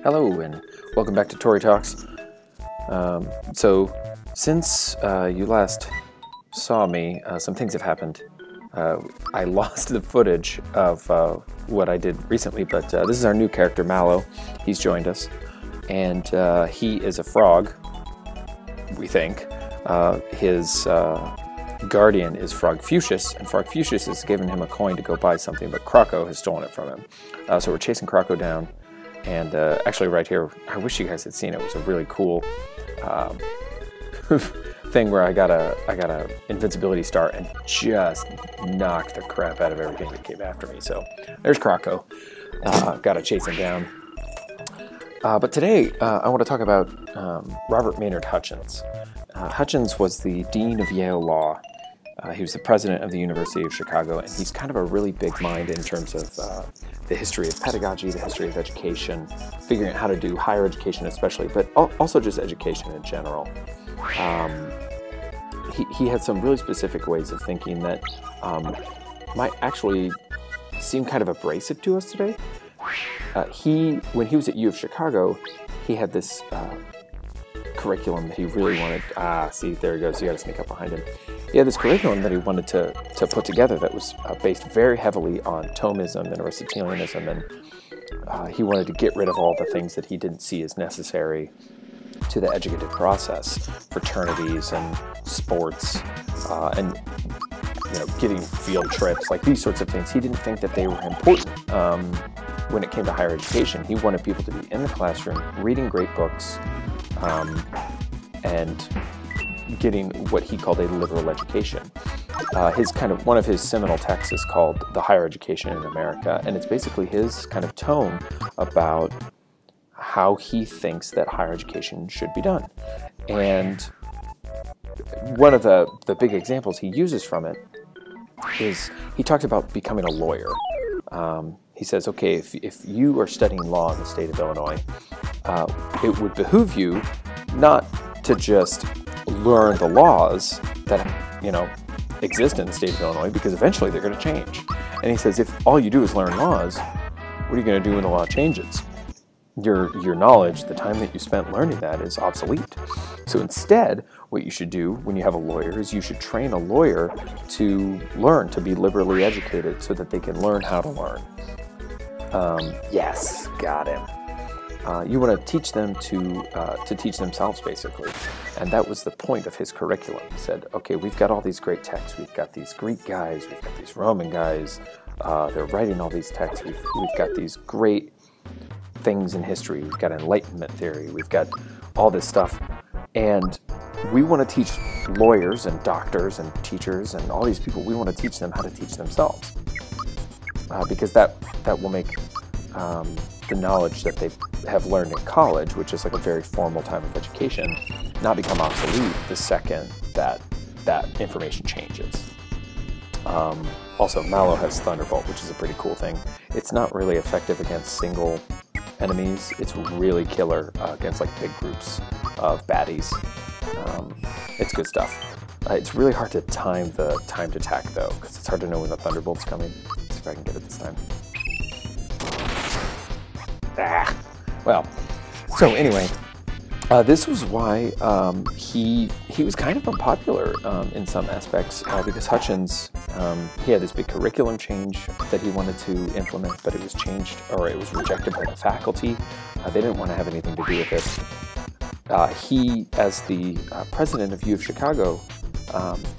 Hello and welcome back to ToryTalks. So since you last saw me, some things have happened. I lost the footage of what I did recently, but this is our new character, Mallow. He's joined us, and he is a frog, we think. His guardian is Frogfucius, and Frogfucius has given him a coin to go buy something, but Croco has stolen it from him. So we're chasing Croco down. And actually right here, I wish you guys had seen it. It was a really cool thing where I got a invincibility star and just knocked the crap out of everything that came after me. So there's Croco. Got to chase him down. But today I want to talk about Robert Maynard Hutchins. Hutchins was the Dean of Yale Law. He was the president of the University of Chicago, and he's kind of a really big mind in terms of the history of pedagogy, the history of education, figuring out how to do higher education especially, but also just education in general. He had some really specific ways of thinking that might actually seem kind of abrasive to us today. When he was at U of Chicago, he had this curriculum that he really wanted. See, there he goes. You got to sneak up behind him. He had this curriculum that he wanted to put together that was based very heavily on Thomism and Aristotelianism, and he wanted to get rid of all the things that he didn't see as necessary to the educative process, fraternities and sports, and getting field trips, like these sorts of things. He didn't think that they were important when it came to higher education. He wanted people to be in the classroom, reading great books, and getting what he called a liberal education. One of his seminal texts is called The Higher Education in America, and it's basically his kind of tone about how he thinks that higher education should be done. And one of the big examples he uses from it is he talks about becoming a lawyer. He says, okay, if you are studying law in the state of Illinois, it would behoove you not to just learn the laws that exist in the state of Illinois, because eventually they're going to change. And he says, if all you do is learn laws, what are you going to do when the law changes? Your knowledge, the time that you spent learning that, is obsolete. So instead, what you should do when you have a lawyer is you should train a lawyer to learn, to be liberally educated, so that they can learn how to learn. Yes, got him. You want to teach them to teach themselves, basically. And that was the point of his curriculum. He said, okay, we've got all these great texts. We've got these Greek guys. We've got these Roman guys. They're writing all these texts. We've got these great things in history. We've got Enlightenment theory. We've got all this stuff. And we want to teach lawyers and doctors and teachers and all these people, we want to teach them how to teach themselves. Because that will make the knowledge that they have learned in college, which is like a very formal time of education, not become obsolete the second that information changes. Also, Mallow has Thunderbolt, which is a pretty cool thing. It's not really effective against single enemies. It's really killer against like big groups of baddies. It's good stuff. It's really hard to time the timed attack though, because it's hard to know when the Thunderbolt's coming. Let's see if I can get it this time. Well, so anyway, this was why he was kind of unpopular in some aspects, because Hutchins, he had this big curriculum change that he wanted to implement, but it was changed, or it was rejected by the faculty. They didn't want to have anything to do with it. He, as the president of U of Chicago,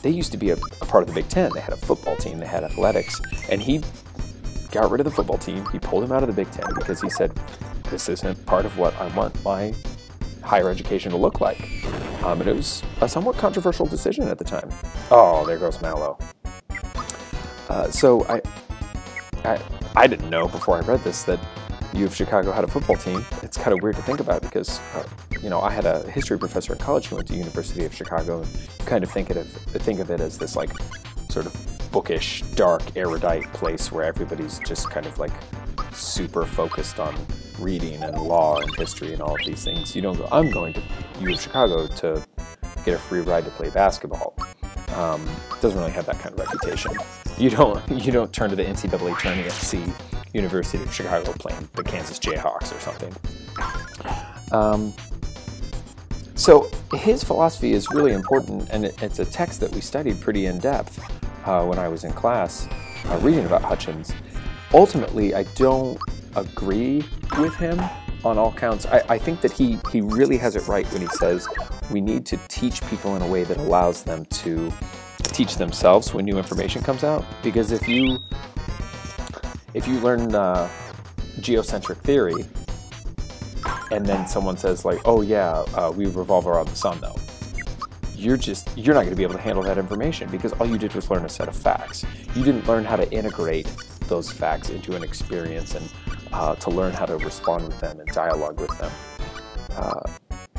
they used to be a part of the Big Ten. They had a football team, they had athletics, and he got rid of the football team. He pulled him out of the Big Ten because he said, this isn't part of what I want my higher education to look like. And it was a somewhat controversial decision at the time. Oh, there goes Mallow. So I didn't know before I read this that U of Chicago had a football team. It's kind of weird to think about because, I had a history professor in college who went to University of Chicago, and you kind of think of it as this like sort of bookish, dark, erudite place where everybody's just kind of like super focused on reading and law and history and all of these things. You don't go, I'm going to U of Chicago to get a free ride to play basketball. Doesn't really have that kind of reputation. You don't turn to the NCAA tournament and see University of Chicago playing the Kansas Jayhawks or something. So his philosophy is really important, and it's a text that we studied pretty in depth when I was in class reading about Hutchins. Ultimately, I don't agree with him on all counts. I think that he really has it right when he says we need to teach people in a way that allows them to teach themselves when new information comes out. Because if you learn geocentric theory, and then someone says like, oh yeah, we revolve around the sun though, you're not going to be able to handle that information because all you did was learn a set of facts. You didn't learn how to integrate those facts into an experience and to learn how to respond with them and dialogue with them.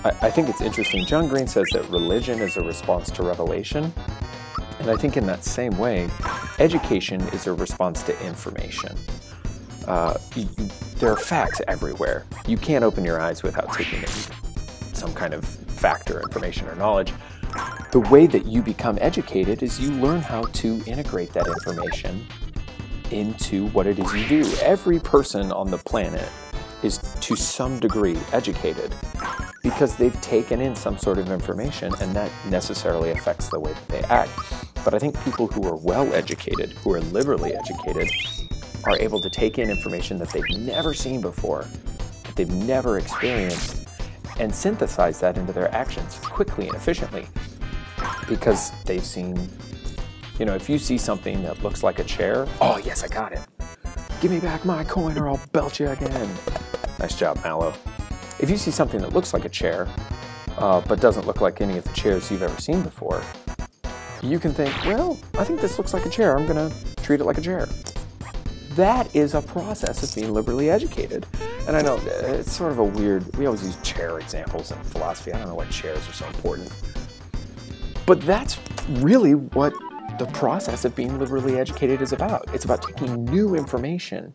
I think it's interesting. John Green says that religion is a response to revelation. And I think in that same way, education is a response to information. There are facts everywhere. You can't open your eyes without taking in some kind of fact or information or knowledge. The way that you become educated is you learn how to integrate that information into what it is you do. Every person on the planet is to some degree educated because they've taken in some sort of information, and that necessarily affects the way that they act. But I think people who are well educated, who are liberally educated, are able to take in information that they've never seen before, that they've never experienced, and synthesize that into their actions quickly and efficiently because they've seen, if you see something that looks like a chair, oh yes, I got it. Give me back my coin or I'll belt you again. Nice job, Mallow. If you see something that looks like a chair, but doesn't look like any of the chairs you've ever seen before, you can think, well, I think this looks like a chair. I'm going to treat it like a chair. That is a process of being liberally educated. And I know it's sort of a weird, we always use chair examples in philosophy. I don't know why chairs are so important. But that's really what the process of being liberally educated is about. It's about taking new information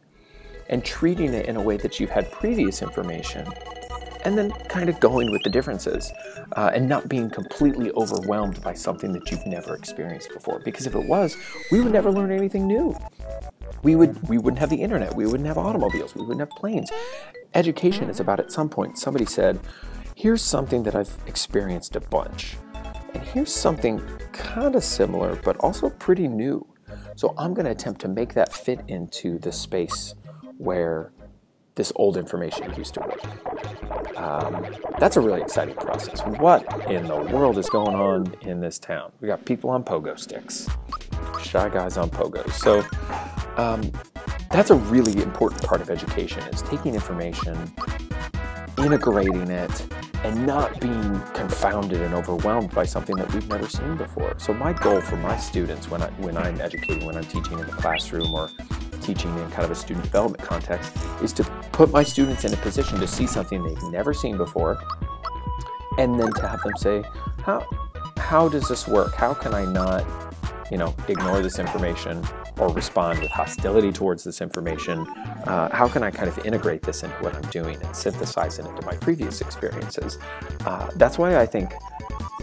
and treating it in a way that you've had previous information, and then kind of going with the differences and not being completely overwhelmed by something that you've never experienced before. Because if it was, we would never learn anything new. We wouldn't have the internet. We wouldn't have automobiles. We wouldn't have planes. Education is about, at some point, somebody said, here's something that I've experienced a bunch. And here's something kind of similar, but also pretty new. So I'm going to attempt to make that fit into the space where this old information used to work. That's a really exciting process. What in the world is going on in this town? We got people on pogo sticks. Shy guys on pogos. So that's a really important part of education, is taking information, integrating it, and not being confounded and overwhelmed by something that we've never seen before. So my goal for my students when I'm educating, when I'm teaching in the classroom or teaching in kind of a student development context, is to put my students in a position to see something they've never seen before, and then to have them say, how does this work? How can I not, ignore this information or respond with hostility towards this information? How can I kind of integrate this into what I'm doing and synthesize it into my previous experiences? That's why I think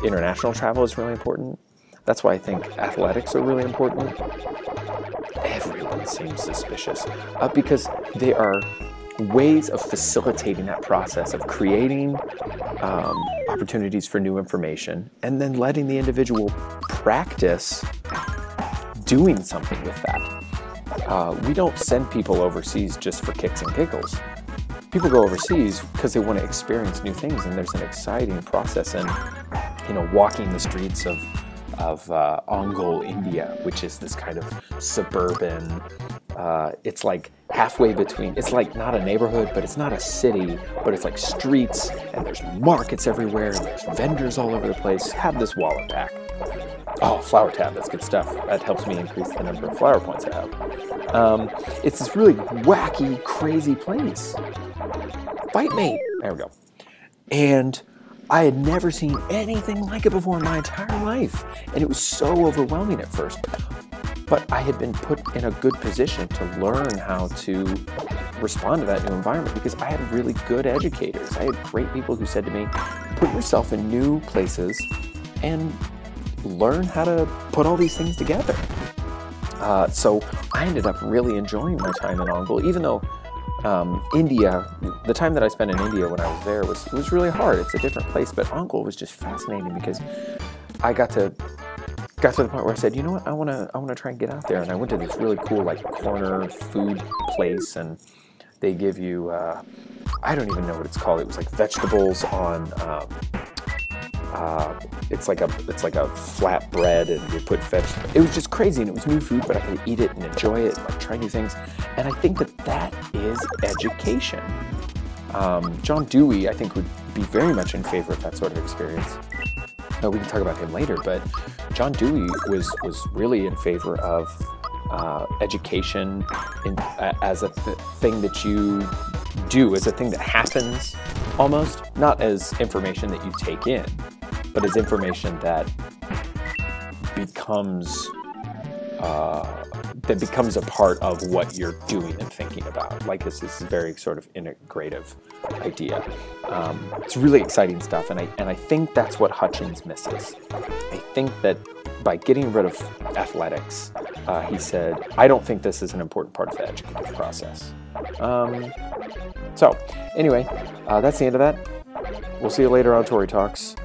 international travel is really important. That's why I think athletics are really important. Everyone seems suspicious because they are ways of facilitating that process of creating opportunities for new information and then letting the individual practice doing something with that. We don't send people overseas just for kicks and giggles. People go overseas because they want to experience new things, and there's an exciting process in, walking the streets of Ongole, India, which is this kind of suburban, it's like halfway between, it's like not a neighborhood, but it's not a city, but it's like streets, and there's markets everywhere, and there's vendors all over the place. Have this wallet back. Oh, flower tab, that's good stuff. That helps me increase the number of flower points I have. It's this really wacky, crazy place. Fight me! There we go. And I had never seen anything like it before in my entire life. And it was so overwhelming at first. But I had been put in a good position to learn how to respond to that new environment because I had really good educators. I had great people who said to me, put yourself in new places and learn how to put all these things together. So I ended up really enjoying my time in Ongole, even though India, the time that I spent in India when I was there was really hard. It's a different place, but Ongole was just fascinating because I got to the point where I said, you know what, I want to try and get out there. And I went to this really cool like corner food place, and they give you I don't even know what it's called. It was like vegetables on it's like a flat bread, and you put vegetables. It was just crazy, and it was new food, but I could eat it and enjoy it and like try new things. And I think that is education. John Dewey, I think, would be very much in favor of that sort of experience. Now, we can talk about him later, but John Dewey was really in favor of education as a thing that you do, as a thing that happens almost, not as information that you take in, but as information that becomes a part of what you're doing and thinking about. Like this is a very sort of integrative idea. It's really exciting stuff, and I think that's what Hutchins misses. I think that by getting rid of athletics, he said, I don't think this is an important part of the educative process. So anyway, that's the end of that. We'll see you later on Tory Talks.